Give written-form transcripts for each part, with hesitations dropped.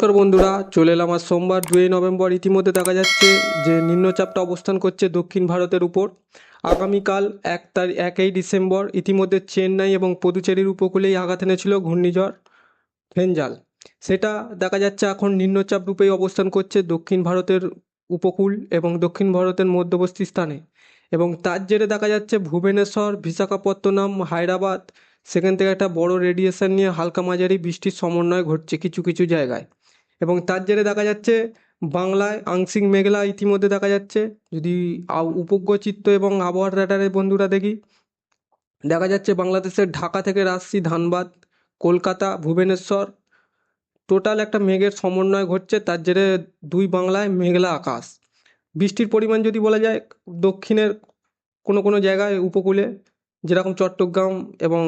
নমস্কার বন্ধুরা, চলে এলাম আজ সোমবার 2 নভেম্বর। ইতিমধ্যে দেখা যাচ্ছে যে নিম্নচাপটা অবস্থান করছে দক্ষিণ ভারতের উপর। আগামীকাল 1 ডিসেম্বর ইতিমধ্যে চেন্নাই এবং পুদুচেরির উপকূলেই আঘাত এনেছিল ঘূর্ণিঝড় ফেঞ্জাল। সেটা দেখা যাচ্ছে এখন নিম্নচাপ রূপেই অবস্থান করছে দক্ষিণ ভারতের উপকূল এবং দক্ষিণ ভারতের মধ্যবর্তী স্থানে। এবং তার জেরে দেখা যাচ্ছে ভুবনেশ্বর, বিশাখাপত্তনম, হায়দ্রাবাদ, সেখান থেকে একটা বড় রেডিয়েশন নিয়ে হালকা মাঝারি বৃষ্টির সমন্বয় ঘটছে কিছু কিছু জায়গায়। এবং তার জেরে দেখা যাচ্ছে বাংলায় আংশিক মেঘলা ইতিমধ্যে দেখা যাচ্ছে। যদি উপগ্রহ চিত্র এবং আবহাওয়ার রেডারে বন্ধুরা দেখি, দেখা যাচ্ছে বাংলাদেশের ঢাকা থেকে রাজশাহী, ধানবাদ, কলকাতা, ভুবনেশ্বর টোটাল একটা মেঘের সমন্বয় ঘটছে। তার জেরে দুই বাংলায় মেঘলা আকাশ। বৃষ্টির পরিমাণ যদি বলা যায়, দক্ষিণের কোনো কোনো জায়গায় উপকূলে যেরকম চট্টগ্রাম এবং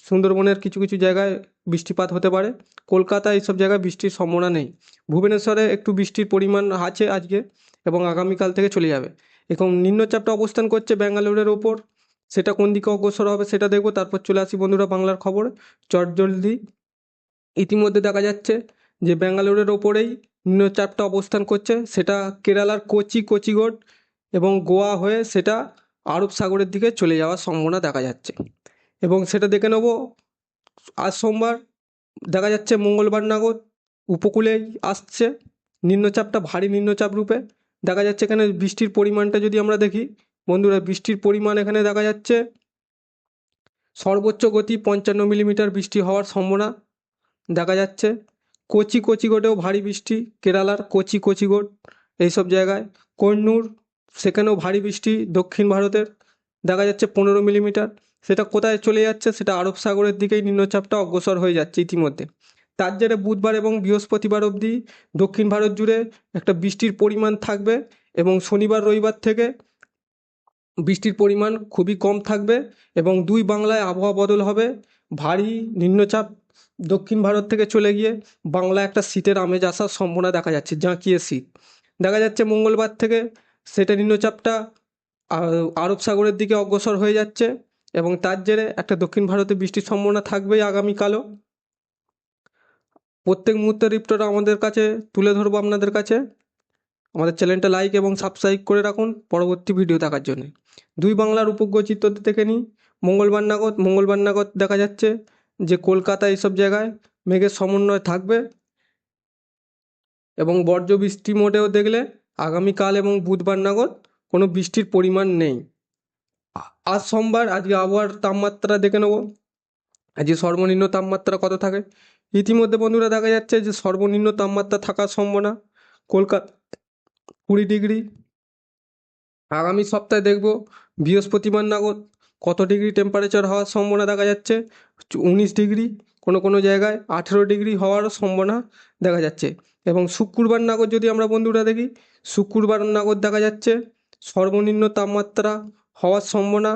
সুন্দরবনের কিছু কিছু জায়গায় বৃষ্টিপাত হতে পারে। কলকাতা এইসব জায়গায় বৃষ্টির সম্ভাবনা নেই। ভুবনেশ্বরে একটু বৃষ্টির পরিমাণ আছে আজকে এবং আগামীকাল থেকে চলে যাবে। এখন নিম্নচাপটা অবস্থান করছে ব্যাঙ্গালোরের ওপর। সেটা কোন দিকে অগ্রসর হবে সেটা দেখব, তারপর চলে আসি বন্ধুরা বাংলার খবর চটজলদি। ইতিমধ্যে দেখা যাচ্ছে যে ব্যাঙ্গালোরের ওপরেই নিম্নচাপটা অবস্থান করছে। সেটা কেরালার কোচিগোড এবং গোয়া হয়ে সেটা আরব সাগরের দিকে চলে যাওয়ার সম্ভাবনা দেখা যাচ্ছে। এবং সেটা দেখে নেব আজ সোমবার। দেখা যাচ্ছে মঙ্গলবার নাগাদ উপকূলেই আসছে নিম্নচাপটা, ভারী নিম্নচাপ রূপে। দেখা যাচ্ছে এখানে বৃষ্টির পরিমাণটা যদি আমরা দেখি বন্ধুরা, বৃষ্টির পরিমাণ এখানে দেখা যাচ্ছে সর্বোচ্চ গতি 55 মিলিমিটার বৃষ্টি হওয়ার সম্ভাবনা দেখা যাচ্ছে। কোচিগোডেও ভারী বৃষ্টি, কেরালার কোচিগোড এইসব জায়গায়। কন্নুর, সেখানেও ভারী বৃষ্টি দক্ষিণ ভারতের দেখা যাচ্ছে 15 মিলিমিটার। সেটা কোথায় চলে যাচ্ছে, সেটা আরব সাগরের দিকেই নিম্নচাপটা অগ্রসর হয়ে যাচ্ছে ইতিমধ্যে। তার জেরে বুধবার এবং বৃহস্পতিবার অবধি দক্ষিণ ভারত জুড়ে একটা বৃষ্টির পরিমাণ থাকবে এবং শনিবার রবিবার থেকে বৃষ্টির পরিমাণ খুবই কম থাকবে এবং দুই বাংলায় আবহাওয়া বদল হবে। ভারী নিম্নচাপ দক্ষিণ ভারত থেকে চলে গিয়ে বাংলায় একটা শীতের আমেজ আসার সম্ভাবনা দেখা যাচ্ছে, জাঁকিয়ে শীত দেখা যাচ্ছে। মঙ্গলবার থেকে সেটা নিম্নচাপটা আরব সাগরের দিকে অগ্রসর হয়ে যাচ্ছে এবং তার জেরে একটা দক্ষিণ ভারতে বৃষ্টির সম্ভাবনা থাকবেই আগামীকালও। প্রত্যেক মুহূর্তের রিপোর্ট আমাদের কাছে তুলে ধরবো আপনাদের কাছে। আমাদের চ্যানেলটা লাইক এবং সাবস্ক্রাইব করে রাখুন পরবর্তী ভিডিও দেখার জন্য। দুই বাংলার উপগ্রহ চিত্র থেকে নিই। মঙ্গলবার নাগাদ দেখা যাচ্ছে যে কলকাতা এইসব জায়গায় মেঘের সমন্বয় থাকবে এবং বর্জ্য বৃষ্টি মোডেও দেখলে আগামীকাল এবং বুধবার নাগাদ কোনো বৃষ্টির পরিমাণ নেই। আজ সোমবার, আজকে আবহাওয়ার তাপমাত্রা দেখে নেব। আজকে সর্বনিম্ন তাপমাত্রা কত থাকে। ইতিমধ্যে বন্ধুরা দেখা যাচ্ছে যে সর্বনিম্ন তাপমাত্রা থাকার সম্ভাবনা কলকাতা 20 ডিগ্রি। আগামী সপ্তাহে দেখব বৃহস্পতিবার নাগাদ কত ডিগ্রি টেম্পারেচার হওয়ার সম্ভাবনা দেখা যাচ্ছে। 19 ডিগ্রি, কোনো কোনো জায়গায় 18 ডিগ্রি হওয়ারও সম্ভাবনা দেখা যাচ্ছে। এবং শুক্রবার নাগাদ যদি আমরা বন্ধুরা দেখি, শুক্রবার নাগাদ দেখা যাচ্ছে সর্বনিম্ন তাপমাত্রা হওয়ার সম্ভাবনা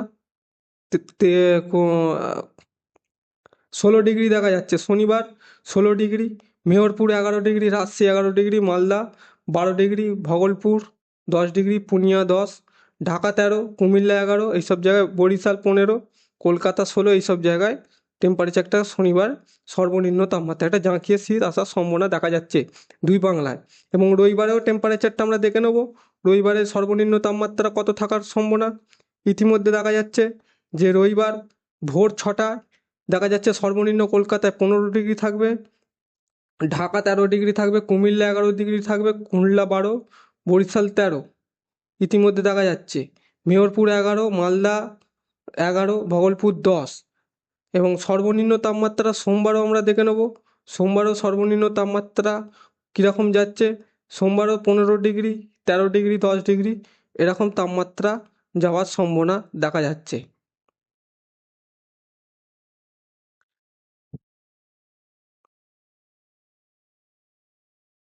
16 ডিগ্রি দেখা যাচ্ছে। শনিবার 16 degree, Meherpur 11 degree, Rajshahi 11 degree, Malda 12 degree, Bhagalpur 10 degree, Purnia 10, Dhaka 13, Comilla 11, এইসব জায়গায় বরিশাল 15, কলকাতা 16, এইসব জায়গায় টেম্পারেচারটা শনিবার সর্বনিম্ন তাপমাত্রা একটা জাঁকিয়ে শীত আসার সম্ভাবনা দেখা যাচ্ছে দুই বাংলায়। এবং রবিবারেও টেম্পারেচারটা আমরা দেখে নেব, রবিবারের সর্বনিম্ন তাপমাত্রা কত থাকার সম্ভাবনা। ইতিমধ্যে দেখা যাচ্ছে যে রবিবার ভোর 6টায় দেখা যাচ্ছে সর্বনিম্ন কলকাতায় 15 ডিগ্রি থাকবে, ঢাকা 13 ডিগ্রি থাকবে, কুমিল্লা 11 ডিগ্রি থাকবে, খুলনা 12, বরিশাল 13 ইতিমধ্যে দেখা যাচ্ছে, মেহেরপুর 11, মালদা 11, ভগলপুর 10। এবং সর্বনিম্ন তাপমাত্রা সোমবারও আমরা দেখে নেব, সোমবারও সর্বনিম্ন তাপমাত্রা কীরকম যাচ্ছে। সোমবারও 15 ডিগ্রি, 13 ডিগ্রি, 10 ডিগ্রি এরকম তাপমাত্রা যাওয়ার সম্ভাবনা দেখা যাচ্ছে।